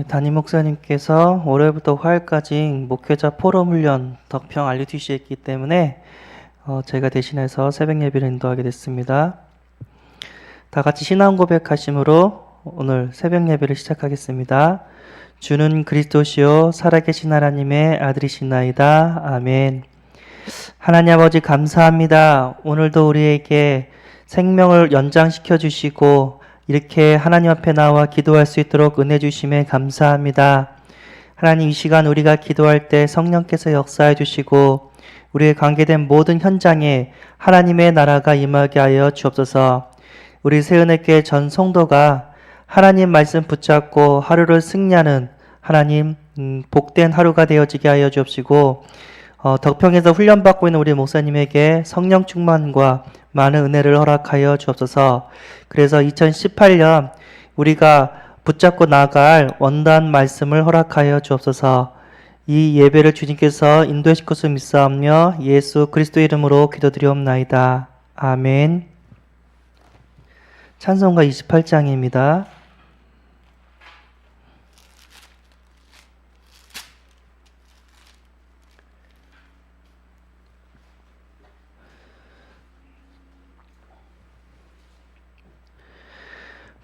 담임 목사님께서 월요일부터 화요일까지 목회자 포럼 훈련 덕평 RUTC에 있기 때문에 제가 대신해서 새벽 예배를 인도하게 됐습니다. 다 같이 신앙 고백하심으로 오늘 새벽 예배를 시작하겠습니다. 주는 그리스도시요 살아계신 하나님의 아들이시나이다. 아멘. 하나님 아버지 감사합니다. 오늘도 우리에게 생명을 연장시켜 주시고 이렇게 하나님 앞에 나와 기도할 수 있도록 은혜 주심에 감사합니다. 하나님, 이 시간 우리가 기도할 때 성령께서 역사해 주시고 우리의 관계된 모든 현장에 하나님의 나라가 임하게 하여 주옵소서. 우리 새은혜교회 전 성도가 하나님 말씀 붙잡고 하루를 승리하는 하나님 복된 하루가 되어지게 하여 주옵시고 덕평에서 훈련받고 있는 우리 목사님에게 성령 충만과 많은 은혜를 허락하여 주옵소서. 그래서 2018년 우리가 붙잡고 나갈 원단 말씀을 허락하여 주옵소서. 이 예배를 주님께서 인도하실 것을 믿사오며 예수 그리스도 이름으로 기도드리옵나이다. 아멘. 찬송가 28장입니다.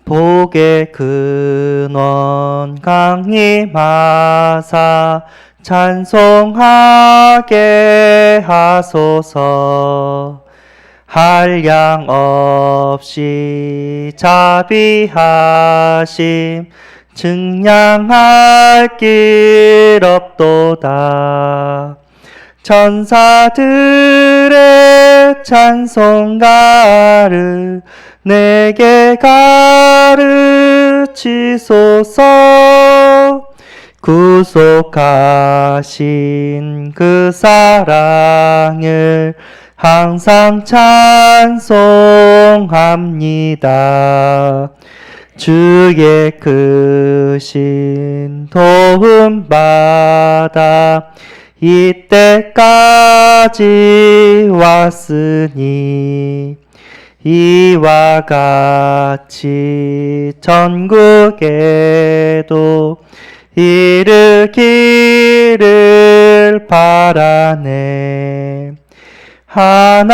복의 근원 강림하사 찬송하게 하소서. 한량 없이 자비하심 증량할 길 없도다. 천사들의 찬송가를 내게 가르치소서. 구속하신 그 사랑을 항상 찬송합니다. 주의 크신 도움 받아 이때까지 왔으니 이와 같이 전국에도 이르기를 바라네. 하나님의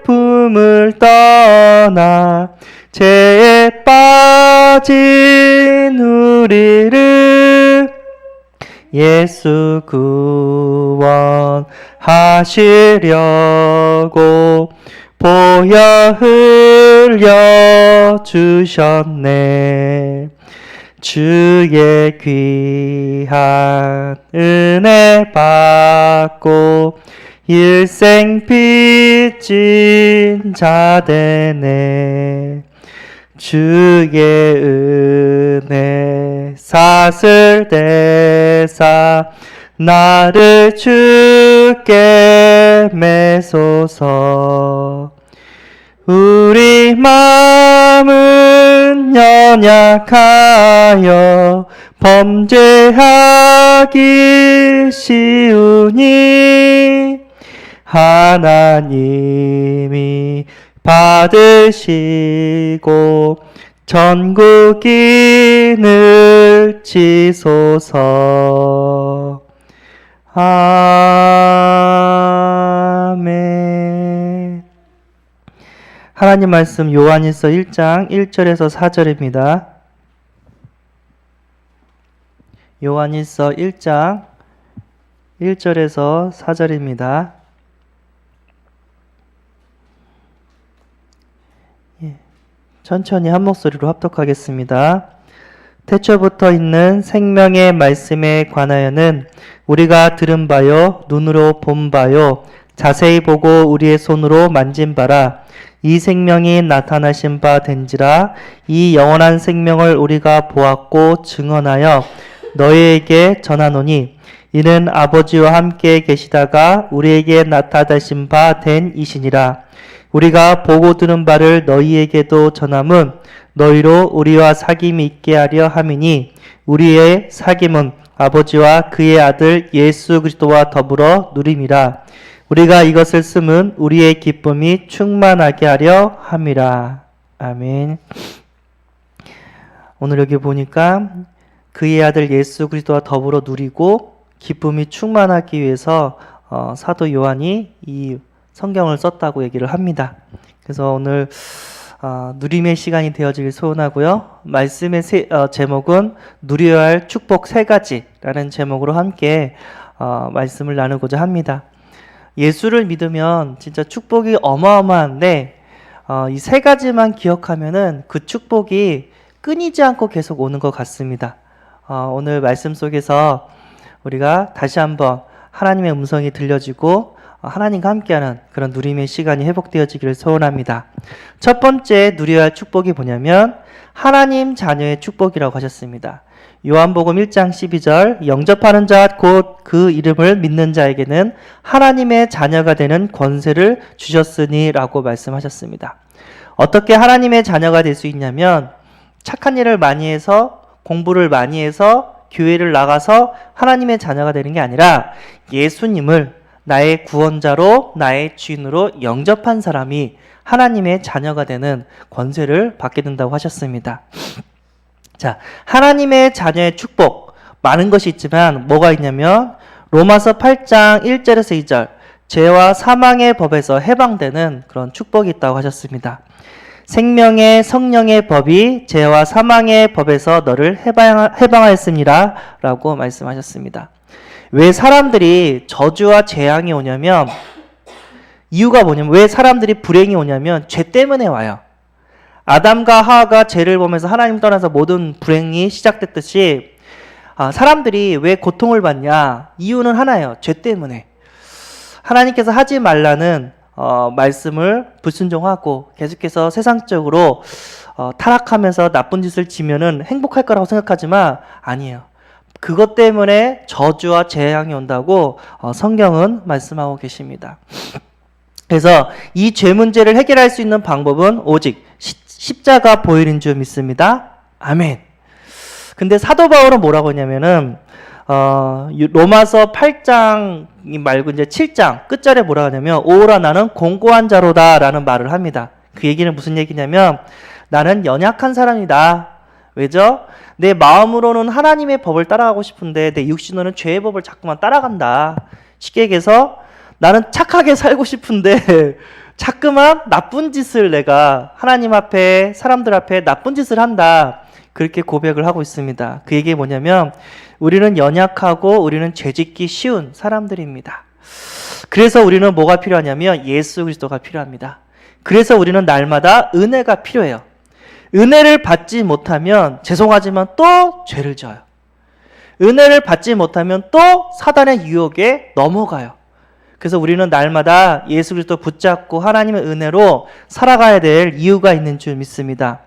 품을 떠나 죄에 빠진 우리를 예수 구원하시려고 보혈 흘려 주셨네. 주의 귀한 은혜 받고 일생 빚진 자 되네. 주의 은혜 사슬 대사 나를 주께 매소서. 우리 마음은 연약하여 범죄하기 쉬우니 하나님이 받으시고 전국인을 치소서. 아멘. 하나님 말씀 요한일서 1장 1절에서 4절입니다. 요한일서 1장 1절에서 4절입니다. 천천히 한 목소리로 합독하겠습니다. 태초부터 있는 생명의 말씀에 관하여는 우리가 들은 바요 눈으로 본 바요 자세히 보고 우리의 손으로 만진 바라. 이 생명이 나타나신 바 된지라. 이 영원한 생명을 우리가 보았고 증언하여 너희에게 전하노니 이는 아버지와 함께 계시다가 우리에게 나타나신 바 된 이시니라. 우리가 보고 들은 바를 너희에게도 전함은 너희로 우리와 사귐이 있게 하려 함이니 우리의 사귐은 아버지와 그의 아들 예수 그리스도와 더불어 누림이라. 우리가 이것을 쓰면 우리의 기쁨이 충만하게 하려 함이라. 아멘. 오늘 여기 보니까 그의 아들 예수 그리스도와 더불어 누리고 기쁨이 충만하기 위해서 사도 요한이 이 성경을 썼다고 얘기를 합니다. 그래서 오늘 누림의 시간이 되어지길 소원하고요. 말씀의 제목은 누려야 할 축복 3가지라는 제목으로 함께 말씀을 나누고자 합니다. 예수를 믿으면 진짜 축복이 어마어마한데 이 3가지만 기억하면은 그 축복이 끊이지 않고 계속 오는 것 같습니다. 오늘 말씀 속에서 우리가 다시 한번 하나님의 음성이 들려지고 하나님과 함께하는 그런 누림의 시간이 회복되어지기를 소원합니다. 첫 번째 누려야 할 축복이 뭐냐면 하나님 자녀의 축복이라고 하셨습니다. 요한복음 1장 12절 영접하는 자 곧 그 이름을 믿는 자에게는 하나님의 자녀가 되는 권세를 주셨으니 라고 말씀하셨습니다. 어떻게 하나님의 자녀가 될 수 있냐면 착한 일을 많이 해서 공부를 많이 해서 교회를 나가서 하나님의 자녀가 되는 게 아니라 예수님을 나의 구원자로 나의 주인으로 영접한 사람이 하나님의 자녀가 되는 권세를 받게 된다고 하셨습니다. 자, 하나님의 자녀의 축복 많은 것이 있지만 뭐가 있냐면 로마서 8장 1절에서 2절 죄와 사망의 법에서 해방되는 그런 축복이 있다고 하셨습니다. 생명의 성령의 법이 죄와 사망의 법에서 너를 해방하였습니다 라고 말씀하셨습니다. 왜 사람들이 저주와 재앙이 오냐면 이유가 뭐냐면 왜 사람들이 불행이 오냐면 죄 때문에 와요. 아담과 하와가 죄를 범해서 하나님 떠나서 모든 불행이 시작됐듯이 사람들이 왜 고통을 받냐? 이유는 하나예요. 죄 때문에. 하나님께서 하지 말라는 말씀을 불순종하고 계속해서 세상적으로 타락하면서 나쁜 짓을 지면은 행복할 거라고 생각하지만 아니에요. 그것 때문에 저주와 재앙이 온다고 성경은 말씀하고 계십니다. 그래서 이 죄 문제를 해결할 수 있는 방법은 오직 십자가 보혈인 줄 믿습니다. 아멘. 근데 사도 바울은 뭐라고 하냐면은 로마서 8장 말고 이제 7장 끝절에 뭐라고 하냐면 오라 나는 공고한 자로다 라는 말을 합니다. 그 얘기는 무슨 얘기냐면 나는 연약한 사람이다. 왜죠? 내 마음으로는 하나님의 법을 따라가고 싶은데 내 육신으로는 죄의 법을 자꾸만 따라간다. 쉽게 얘기해서 나는 착하게 살고 싶은데 자꾸만 나쁜 짓을 내가 하나님 앞에 사람들 앞에 나쁜 짓을 한다. 그렇게 고백을 하고 있습니다. 그 얘기가 뭐냐면 우리는 연약하고 우리는 죄짓기 쉬운 사람들입니다. 그래서 우리는 뭐가 필요하냐면 예수 그리스도가 필요합니다. 그래서 우리는 날마다 은혜가 필요해요. 은혜를 받지 못하면 죄송하지만 또 죄를 져요. 은혜를 받지 못하면 또 사단의 유혹에 넘어가요. 그래서 우리는 날마다 예수 그리스도 붙잡고 하나님의 은혜로 살아가야 될 이유가 있는 줄 믿습니다.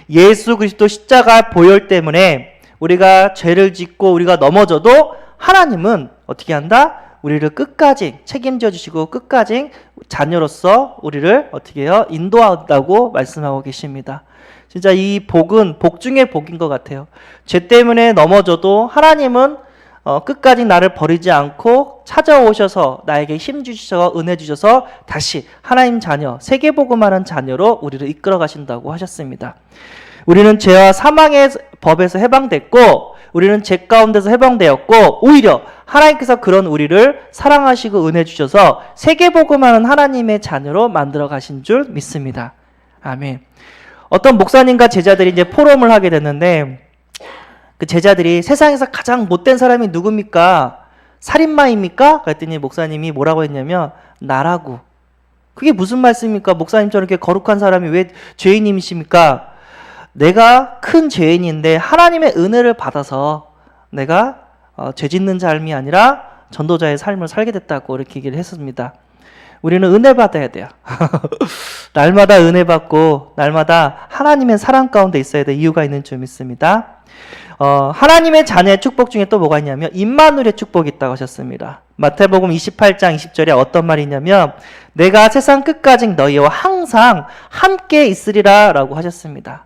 예수 그리스도 십자가 보혈 때문에 우리가 죄를 짓고 우리가 넘어져도 하나님은 어떻게 한다? 우리를 끝까지 책임져 주시고 끝까지 자녀로서 우리를 어떻게 해요? 인도한다고 말씀하고 계십니다. 진짜 이 복은 복 중에 복인 것 같아요. 죄 때문에 넘어져도 하나님은 끝까지 나를 버리지 않고 찾아오셔서 나에게 힘 주셔서 은혜 주셔서 다시 하나님 자녀, 세계복음하는 자녀로 우리를 이끌어 가신다고 하셨습니다. 우리는 죄와 사망의 법에서 해방됐고 우리는 죄 가운데서 해방되었고 오히려 하나님께서 그런 우리를 사랑하시고 은혜 주셔서 세계복음하는 하나님의 자녀로 만들어 가신 줄 믿습니다. 아멘. 어떤 목사님과 제자들이 이제 포럼을 하게 됐는데 그 제자들이 세상에서 가장 못된 사람이 누굽니까? 살인마입니까? 그랬더니 목사님이 뭐라고 했냐면 나라고. 그게 무슨 말씀입니까? 목사님처럼 이렇게 거룩한 사람이 왜 죄인님이십니까? 내가 큰 죄인인데 하나님의 은혜를 받아서 내가 죄 짓는 삶이 아니라 전도자의 삶을 살게 됐다고 이렇게 얘기를 했습니다. 우리는 은혜 받아야 돼요. 날마다 은혜 받고 날마다 하나님의 사랑 가운데 있어야 될 이유가 있는 줄 믿습니다. 하나님의 자녀의 축복 중에 또 뭐가 있냐면 임마누엘의 축복이 있다고 하셨습니다. 마태복음 28장 20절에 어떤 말이 있냐면 내가 세상 끝까지 너희와 항상 함께 있으리라 라고 하셨습니다.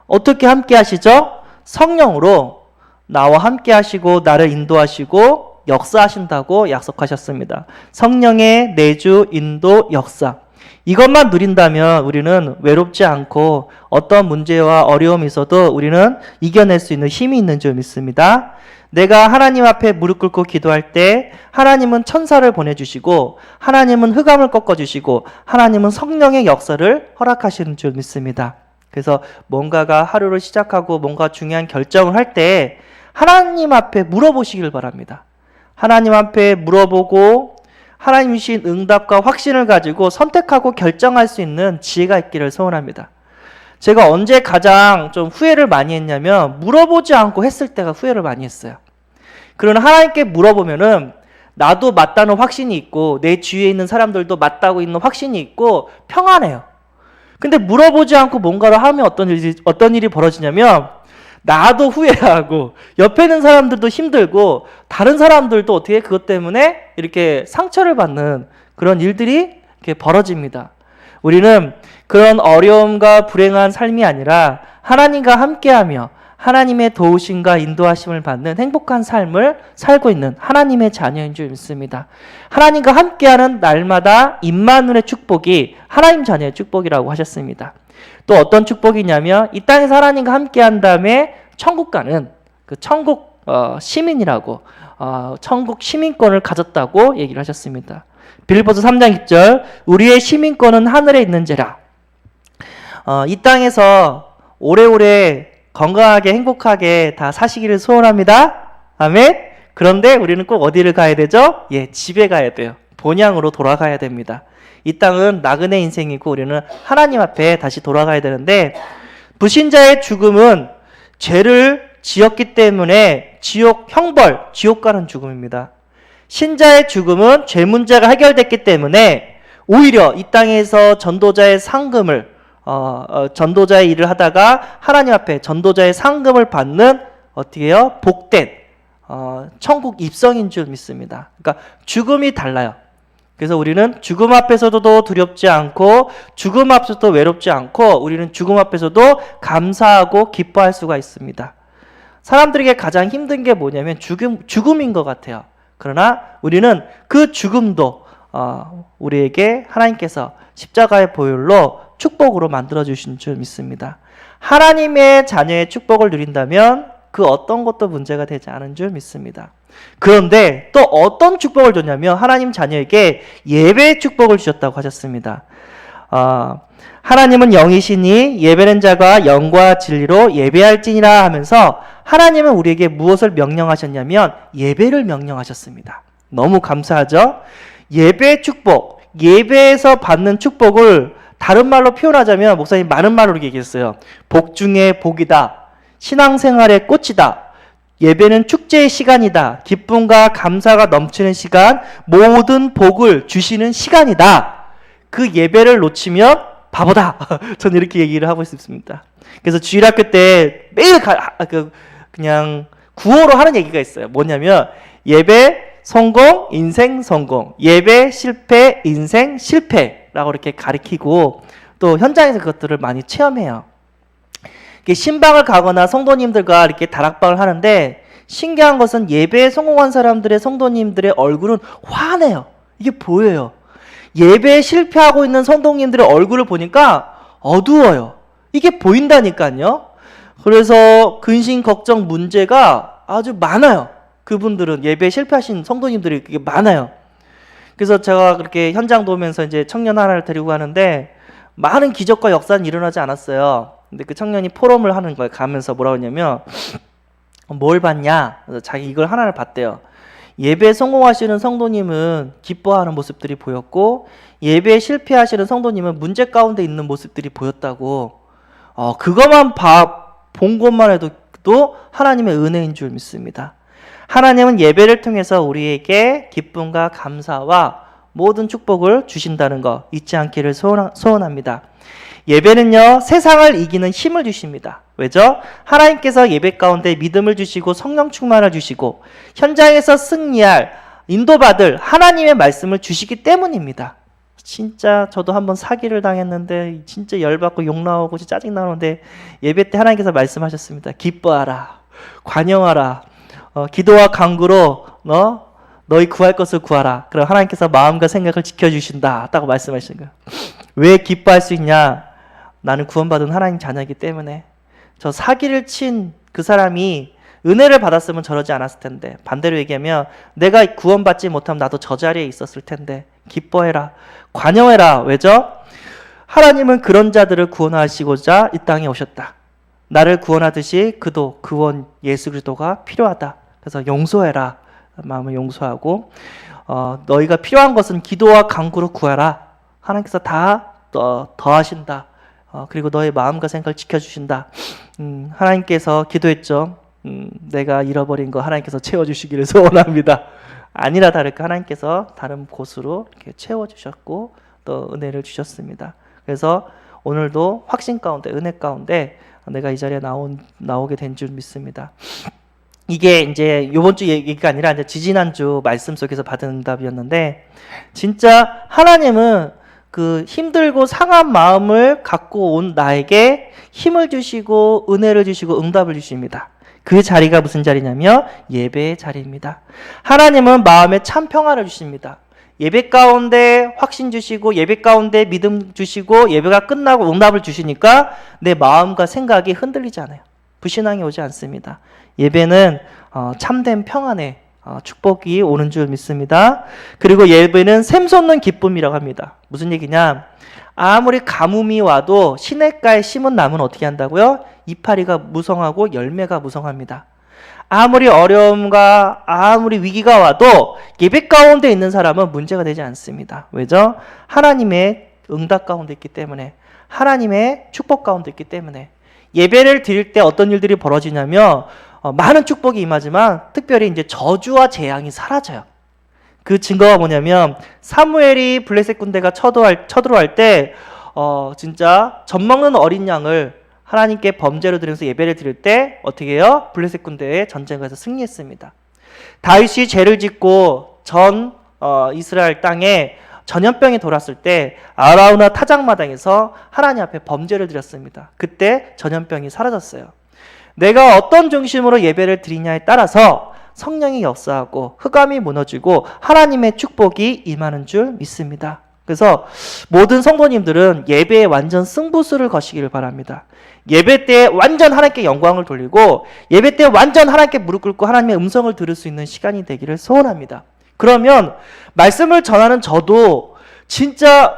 어떻게 함께 하시죠? 성령으로 나와 함께 하시고 나를 인도하시고 역사하신다고 약속하셨습니다. 성령의 내주, 인도, 역사. 이것만 누린다면 우리는 외롭지 않고 어떤 문제와 어려움이 있어도 우리는 이겨낼 수 있는 힘이 있는 줄 믿습니다. 내가 하나님 앞에 무릎 꿇고 기도할 때 하나님은 천사를 보내주시고 하나님은 흑암을 꺾어주시고 하나님은 성령의 역사를 허락하시는 줄 믿습니다. 그래서 뭔가가 하루를 시작하고 뭔가 중요한 결정을 할 때 하나님 앞에 물어보시길 바랍니다. 하나님 앞에 물어보고 하나님 주신 응답과 확신을 가지고 선택하고 결정할 수 있는 지혜가 있기를 소원합니다. 제가 언제 가장 좀 후회를 많이 했냐면 물어보지 않고 했을 때가 후회를 많이 했어요. 그러나 하나님께 물어보면은 나도 맞다는 확신이 있고 내 주위에 있는 사람들도 맞다고 있는 확신이 있고 평안해요. 근데 물어보지 않고 뭔가를 하면 어떤 일이 벌어지냐면 나도 후회하고 옆에 있는 사람들도 힘들고 다른 사람들도 어떻게 그것 때문에 이렇게 상처를 받는 그런 일들이 이렇게 벌어집니다. 우리는 그런 어려움과 불행한 삶이 아니라 하나님과 함께하며 하나님의 도우심과 인도하심을 받는 행복한 삶을 살고 있는 하나님의 자녀인 줄 믿습니다. 하나님과 함께하는 날마다 임마누엘의 축복이 하나님 자녀의 축복이라고 하셨습니다. 또 어떤 축복이냐면 이 땅에서 하나님과 함께한 다음에 천국 가는 그 천국 시민이라고 천국 시민권을 가졌다고 얘기를 하셨습니다. 빌립보서 3장 6절 우리의 시민권은 하늘에 있는지라. 이 땅에서 오래오래 건강하게 행복하게 다 사시기를 소원합니다. 아멘. 그런데 우리는 꼭 어디를 가야 되죠? 집에 가야 돼요. 본향으로 돌아가야 됩니다. 이 땅은 나그네 인생이고 우리는 하나님 앞에 다시 돌아가야 되는데 불신자의 죽음은 죄를 지었기 때문에 지옥 형벌, 지옥 가는 죽음입니다. 신자의 죽음은 죄 문제가 해결됐기 때문에 오히려 이 땅에서 전도자의 상금을 전도자의 일을 하다가 하나님 앞에 전도자의 상금을 받는 어떻게 해요? 복된 천국 입성인 줄 믿습니다. 그러니까 죽음이 달라요. 그래서 우리는 죽음 앞에서도 두렵지 않고 죽음 앞에서도 외롭지 않고 우리는 죽음 앞에서도 감사하고 기뻐할 수가 있습니다. 사람들에게 가장 힘든 게 뭐냐면 죽음인 것 같아요. 그러나 우리는 그 죽음도 우리에게 하나님께서 십자가의 보혈로 축복으로 만들어주신 줄 믿습니다. 하나님의 자녀의 축복을 누린다면 그 어떤 것도 문제가 되지 않은 줄 믿습니다. 그런데 또 어떤 축복을 줬냐면 하나님 자녀에게 예배의 축복을 주셨다고 하셨습니다. 하나님은 영이시니 예배는 자가 영과 진리로 예배할지니라 하면서 하나님은 우리에게 무엇을 명령하셨냐면 예배를 명령하셨습니다. 너무 감사하죠? 예배의 축복, 예배에서 받는 축복을 다른 말로 표현하자면 목사님 많은 말로 이렇게 얘기했어요. 복 중에 복이다. 신앙생활의 꽃이다. 예배는 축제의 시간이다. 기쁨과 감사가 넘치는 시간, 모든 복을 주시는 시간이다. 그 예배를 놓치면 바보다. 저는 이렇게 얘기를 하고 있습니다. 그래서 주일학교 때 매일 그냥 구호로 하는 얘기가 있어요. 뭐냐면 예배 성공, 인생 성공. 예배 실패, 인생 실패라고 이렇게 가리키고 또 현장에서 그것들을 많이 체험해요. 신방을 가거나 성도님들과 이렇게 다락방을 하는데 신기한 것은 예배에 성공한 사람들의 성도님들의 얼굴은 환해요. 이게 보여요. 예배에 실패하고 있는 성도님들의 얼굴을 보니까 어두워요. 이게 보인다니까요. 그래서 근심, 걱정, 문제가 아주 많아요. 그분들은 예배에 실패하신 성도님들이 그게 많아요. 그래서 제가 그렇게 현장 도우면서 이제 청년 하나를 데리고 가는데 많은 기적과 역사는 일어나지 않았어요. 근데 그 청년이 포럼을 하는 거예요. 가면서 뭐라고 했냐면 뭘 봤냐? 그래서 자기 이걸 하나를 봤대요. 예배에 성공하시는 성도님은 기뻐하는 모습들이 보였고 예배에 실패하시는 성도님은 문제 가운데 있는 모습들이 보였다고. 그것만 본 것만 해도 하나님의 은혜인 줄 믿습니다. 하나님은 예배를 통해서 우리에게 기쁨과 감사와 모든 축복을 주신다는 거 잊지 않기를 소원합니다. 예배는요, 세상을 이기는 힘을 주십니다. 왜죠? 하나님께서 예배 가운데 믿음을 주시고 성령 충만을 주시고 현장에서 승리할 인도받을 하나님의 말씀을 주시기 때문입니다. 진짜 저도 한번 사기를 당했는데 진짜 열받고 욕 나오고 짜증 나오는데 예배 때 하나님께서 말씀하셨습니다. 기뻐하라, 관영하라, 기도와 간구로 너희 구할 것을 구하라. 그럼 하나님께서 마음과 생각을 지켜주신다. 라고 말씀하시는 거예요. 왜 기뻐할 수 있냐? 나는 구원받은 하나님 자녀이기 때문에. 저 사기를 친 그 사람이 은혜를 받았으면 저러지 않았을 텐데, 반대로 얘기하면 내가 구원받지 못하면 나도 저 자리에 있었을 텐데 기뻐해라, 관여해라. 왜죠? 하나님은 그런 자들을 구원하시고자 이 땅에 오셨다. 나를 구원하듯이 그도 구원 예수 그리스도가 필요하다. 그래서 용서해라, 마음을 용서하고, 너희가 필요한 것은 기도와 간구로 구하라. 하나님께서 다 더하신다. 그리고 너의 마음과 생각을 지켜주신다. 하나님께서 기도했죠. 내가 잃어버린 거 하나님께서 채워주시기를 소원합니다. 아니라 다를까 하나님께서 다른 곳으로 이렇게 채워주셨고 또 은혜를 주셨습니다. 그래서 오늘도 확신 가운데, 은혜 가운데 내가 이 자리에 나오게 된 줄 믿습니다. 이게 이제 이번 주 얘기가 아니라 이제 지지난주 말씀 속에서 받은 응답이었는데, 진짜 하나님은 그 힘들고 상한 마음을 갖고 온 나에게 힘을 주시고 은혜를 주시고 응답을 주십니다. 그 자리가 무슨 자리냐면 예배의 자리입니다. 하나님은 마음에 참 평화를 주십니다. 예배 가운데 확신 주시고 예배 가운데 믿음 주시고 예배가 끝나고 응답을 주시니까 내 마음과 생각이 흔들리지 않아요. 불신앙이 오지 않습니다. 예배는 참된 평안의 축복이 오는 줄 믿습니다. 그리고 예배는 샘솟는 기쁨이라고 합니다. 무슨 얘기냐? 아무리 가뭄이 와도 시냇가에 심은 나무는 어떻게 한다고요? 이파리가 무성하고 열매가 무성합니다. 아무리 어려움과 아무리 위기가 와도 예배 가운데 있는 사람은 문제가 되지 않습니다. 왜죠? 하나님의 응답 가운데 있기 때문에, 하나님의 축복 가운데 있기 때문에. 예배를 드릴 때 어떤 일들이 벌어지냐면 많은 축복이 임하지만 특별히 이제 저주와 재앙이 사라져요. 그 증거가 뭐냐면 사무엘이 블레셋 군대가 쳐들어갈 때 진짜 젖먹는 어린 양을 하나님께 범죄로 드리면서 예배를 드릴 때 어떻게 해요? 블레셋 군대의 전쟁에서 승리했습니다. 다윗이 죄를 짓고 전 이스라엘 땅에 전염병이 돌았을 때 아라우나 타작마당에서 하나님 앞에 범죄를 드렸습니다. 그때 전염병이 사라졌어요. 내가 어떤 중심으로 예배를 드리냐에 따라서 성령이 역사하고 흑암이 무너지고 하나님의 축복이 임하는 줄 믿습니다. 그래서 모든 성도님들은 예배에 완전 승부수를 거시기를 바랍니다. 예배 때 완전 하나님께 영광을 돌리고 예배 때 완전 하나님께 무릎 꿇고 하나님의 음성을 들을 수 있는 시간이 되기를 소원합니다. 그러면 말씀을 전하는 저도 진짜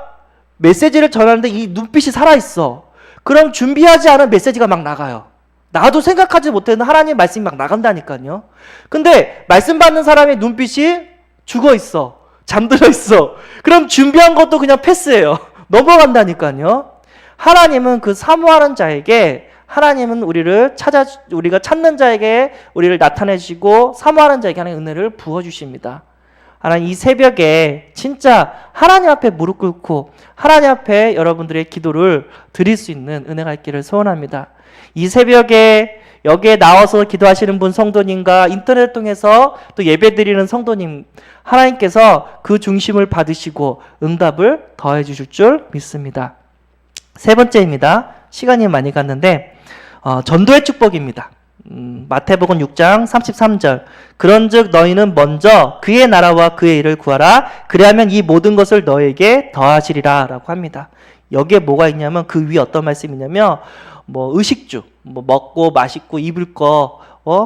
메시지를 전하는데 이 눈빛이 살아있어. 그럼 준비하지 않은 메시지가 막 나가요. 나도 생각하지 못했는 하나님의 말씀이 막 나간다니까요. 근데 말씀 받는 사람의 눈빛이 죽어있어. 잠들어 있어. 그럼 준비한 것도 그냥 패스해요. 넘어간다니까요. 하나님은 그 사모하는 자에게, 하나님은 우리가 찾는 자에게 우리를 나타내 주시고 사모하는 자에게 하나님의 은혜를 부어 주십니다. 하나님, 이 새벽에 진짜 하나님 앞에 무릎 꿇고 하나님 앞에 여러분들의 기도를 드릴 수 있는 은혜가 있기를 소원합니다. 이 새벽에 여기에 나와서 기도하시는 분 성도님과 인터넷 통해서 또 예배 드리는 성도님, 하나님께서 그 중심을 받으시고 응답을 더해 주실 줄 믿습니다. 세 번째입니다. 시간이 많이 갔는데 전도의 축복입니다. 마태복음 6장 33절, 그런즉 너희는 먼저 그의 나라와 그의 일을 구하라. 그리하면 이 모든 것을 너에게 더하시리라 라고 합니다. 여기에 뭐가 있냐면 그 위에 어떤 말씀이 있냐면 의식주, 먹고 마시고 입을 거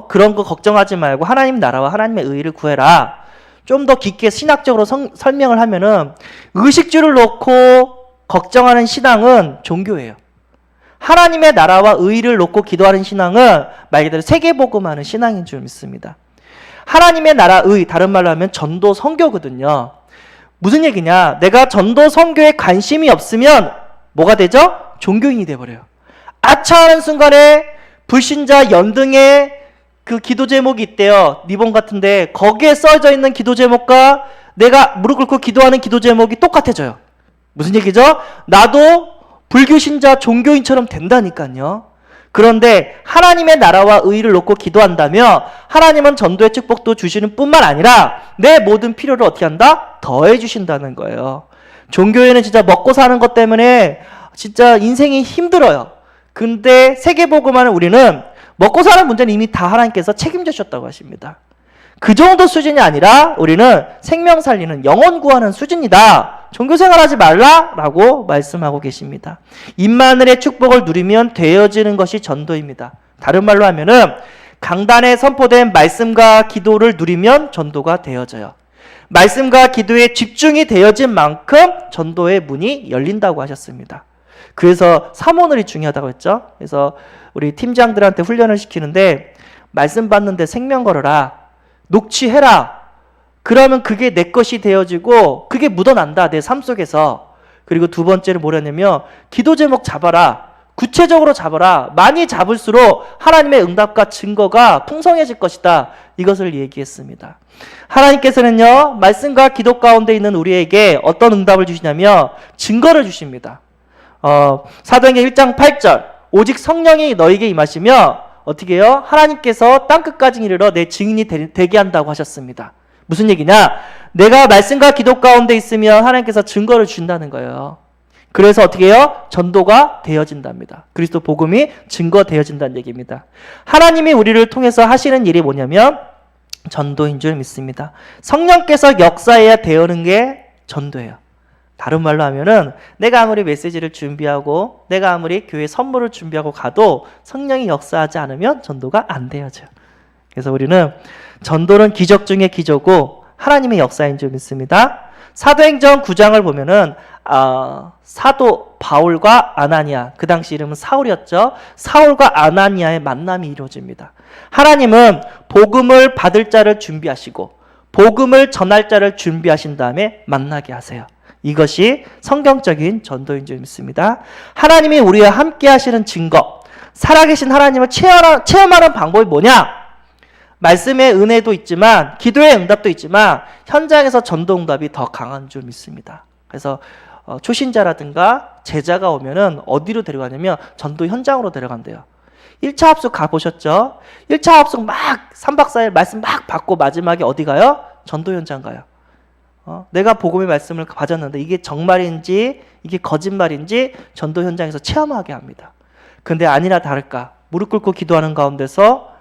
그런 거 걱정하지 말고 하나님 나라와 하나님의 의를 구해라. 좀 더 깊게 신학적으로 설명을 하면은 의식주를 놓고 걱정하는 신앙은 종교예요. 하나님의 나라와 의를 놓고 기도하는 신앙은 말 그대로 세계복음하는 신앙인 줄 믿습니다. 하나님의 나라 의, 다른 말로 하면 전도 선교거든요. 무슨 얘기냐? 내가 전도 선교에 관심이 없으면 뭐가 되죠? 종교인이 돼버려요. 아차 하는 순간에 불신자 연등의 그 기도 제목이 있대요. 리본 같은데 거기에 써져 있는 기도 제목과 내가 무릎 꿇고 기도하는 기도 제목이 똑같아져요. 무슨 얘기죠? 나도 불교 신자 종교인처럼 된다니까요. 그런데 하나님의 나라와 의를 놓고 기도한다면 하나님은 전도의 축복도 주시는 뿐만 아니라 내 모든 필요를 어떻게 한다? 더해 주신다는 거예요. 종교에는 진짜 먹고 사는 것 때문에 진짜 인생이 힘들어요. 근데 세계복음하는 우리는 먹고 사는 문제는 이미 다 하나님께서 책임져 주셨다고 하십니다. 그 정도 수준이 아니라 우리는 생명 살리는 영혼 구하는 수준이다. 종교생활하지 말라라고 말씀하고 계십니다. 임마누엘의 축복을 누리면 되어지는 것이 전도입니다. 다른 말로 하면은 강단에 선포된 말씀과 기도를 누리면 전도가 되어져요. 말씀과 기도에 집중이 되어진 만큼 전도의 문이 열린다고 하셨습니다. 그래서 사모늘이 중요하다고 했죠. 그래서 우리 팀장들한테 훈련을 시키는데 말씀 받는데 생명 걸어라. 녹취해라. 그러면 그게 내 것이 되어지고 그게 묻어난다. 내 삶 속에서. 그리고 두 번째는 뭐냐면 기도 제목 잡아라. 구체적으로 잡아라. 많이 잡을수록 하나님의 응답과 증거가 풍성해질 것이다. 이것을 얘기했습니다. 하나님께서는요, 말씀과 기도 가운데 있는 우리에게 어떤 응답을 주시냐면 증거를 주십니다. 사도행전 1장 8절 오직 성령이 너에게 임하시며 어떻게 해요? 하나님께서 땅끝까지 이르러 내 증인이 되게 한다고 하셨습니다. 무슨 얘기냐? 내가 말씀과 기도 가운데 있으면 하나님께서 증거를 준다는 거예요. 그래서 어떻게 해요? 전도가 되어진답니다. 그리스도 복음이 증거되어진다는 얘기입니다. 하나님이 우리를 통해서 하시는 일이 뭐냐면 전도인 줄 믿습니다. 성령께서 역사해야 되는 게 전도예요. 다른 말로 하면은 내가 아무리 메시지를 준비하고 내가 아무리 교회 선물을 준비하고 가도 성령이 역사하지 않으면 전도가 안 되어져요. 그래서 우리는 전도는 기적 중에 기적이고 하나님의 역사인 줄 믿습니다. 사도행전 9장을 보면은 사도 바울과 아나니아, 그 당시 이름은 사울이었죠. 사울과 아나니아의 만남이 이루어집니다. 하나님은 복음을 받을 자를 준비하시고 복음을 전할 자를 준비하신 다음에 만나게 하세요. 이것이 성경적인 전도인 줄 믿습니다. 하나님이 우리와 함께 하시는 증거, 살아계신 하나님을 체험하는 방법이 뭐냐? 말씀의 은혜도 있지만 기도의 응답도 있지만 현장에서 전도 응답이 더 강한 줄 믿습니다. 그래서 초신자라든가 제자가 오면은 어디로 데려가냐면 전도 현장으로 데려간대요. 1차 합숙 가보셨죠? 1차 합숙 막 3박 4일 말씀 막 받고 마지막에 어디 가요? 전도 현장 가요. 내가 복음의 말씀을 받았는데 이게 정말인지 이게 거짓말인지 전도 현장에서 체험하게 합니다. 근데 아니나 다를까 무릎 꿇고 기도하는 가운데서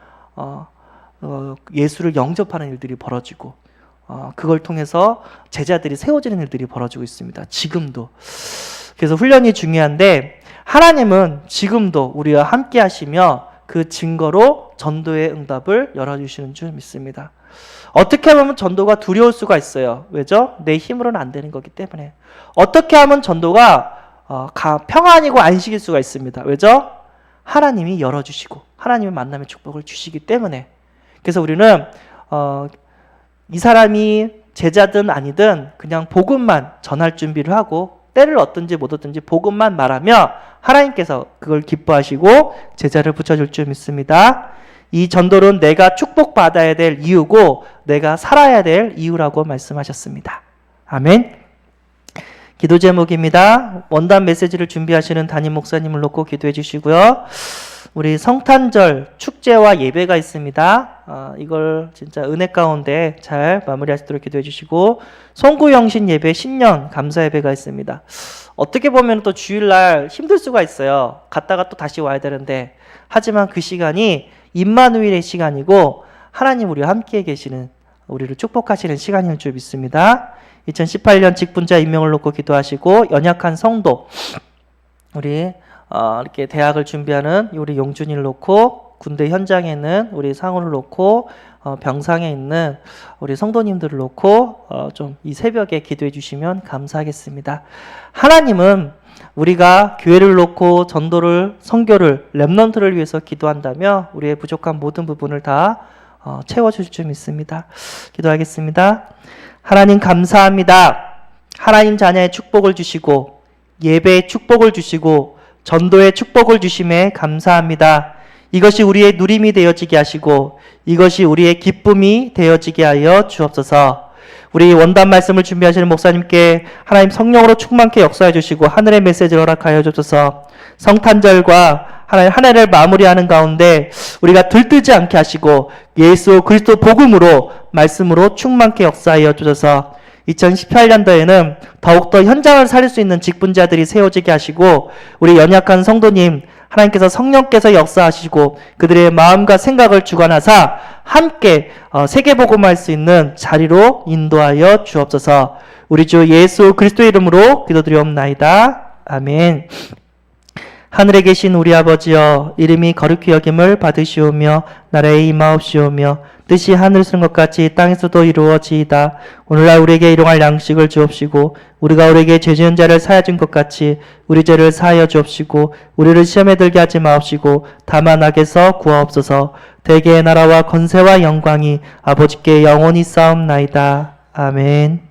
예수를 영접하는 일들이 벌어지고 그걸 통해서 제자들이 세워지는 일들이 벌어지고 있습니다. 지금도. 그래서 훈련이 중요한데 하나님은 지금도 우리와 함께 하시며 그 증거로 전도의 응답을 열어주시는 줄 믿습니다. 어떻게 보면 전도가 두려울 수가 있어요. 왜죠? 내 힘으로는 안 되는 거기 때문에. 어떻게 하면 전도가 평안이고 안식일 수가 있습니다. 왜죠? 하나님이 열어주시고 하나님의 만남의 축복을 주시기 때문에. 그래서 우리는 이 사람이 제자든 아니든 그냥 복음만 전할 준비를 하고 때를 얻든지 못 얻든지 복음만 말하며 하나님께서 그걸 기뻐하시고 제자를 붙여줄 줄 믿습니다. 이 전도는 내가 축복받아야 될 이유고 내가 살아야 될 이유라고 말씀하셨습니다. 아멘. 기도 제목입니다. 원단 메시지를 준비하시는 담임 목사님을 놓고 기도해 주시고요. 우리 성탄절 축제와 예배가 있습니다. 이걸 진짜 은혜 가운데 잘 마무리하시도록 기도해 주시고 송구영신 예배 신년 감사 예배가 있습니다. 어떻게 보면 또 주일날 힘들 수가 있어요. 갔다가 또 다시 와야 되는데 하지만 그 시간이 임마누엘의 시간이고 하나님 우리와 함께 계시는 우리를 축복하시는 시간일 줄 믿습니다. 2018년 직분자 임명을 놓고 기도하시고 연약한 성도 우리 이렇게 대학을 준비하는 우리 용준이를 놓고 군대 현장에 있는 우리 상우를 놓고 병상에 있는 우리 성도님들을 놓고 좀 이 새벽에 기도해 주시면 감사하겠습니다. 하나님은 우리가 교회를 놓고 전도를 선교를 렘넌트를 위해서 기도한다며 우리의 부족한 모든 부분을 다 채워줄 줄 믿습니다. 기도하겠습니다. 하나님 감사합니다. 하나님 자녀의 축복을 주시고 예배의 축복을 주시고 전도의 축복을 주심에 감사합니다. 이것이 우리의 누림이 되어지게 하시고 이것이 우리의 기쁨이 되어지게 하여 주옵소서. 우리 원단 말씀을 준비하시는 목사님께 하나님 성령으로 충만케 역사해 주시고 하늘의 메시지를 허락하여 주옵소서. 성탄절과 하나님 한 해를 마무리하는 가운데 우리가 들뜨지 않게 하시고 예수 그리스도 복음으로 말씀으로 충만케 역사하여 주옵소서. 2018년도에는 더욱더 현장을 살릴 수 있는 직분자들이 세워지게 하시고 우리 연약한 성도님 하나님께서 성령께서 역사하시고 그들의 마음과 생각을 주관하사 함께 세계복음할 수 있는 자리로 인도하여 주옵소서. 우리 주 예수 그리스도의 이름으로 기도드리옵나이다. 아멘. 하늘에 계신 우리 아버지여, 이름이 거룩히 여김을 받으시오며 나라의 임하옵시오며 뜻이 하늘에서 이룬 것 같이 땅에서도 이루어지이다. 오늘날 우리에게 일용할 양식을 주옵시고 우리가 우리에게 죄 지은 자를 사하여 준 것 같이 우리 죄를 사하여 주옵시고 우리를 시험에 들게 하지 마옵시고 다만 악에서 구하옵소서. 대개의 나라와 권세와 영광이 아버지께 영원히 싸움나이다. 아멘.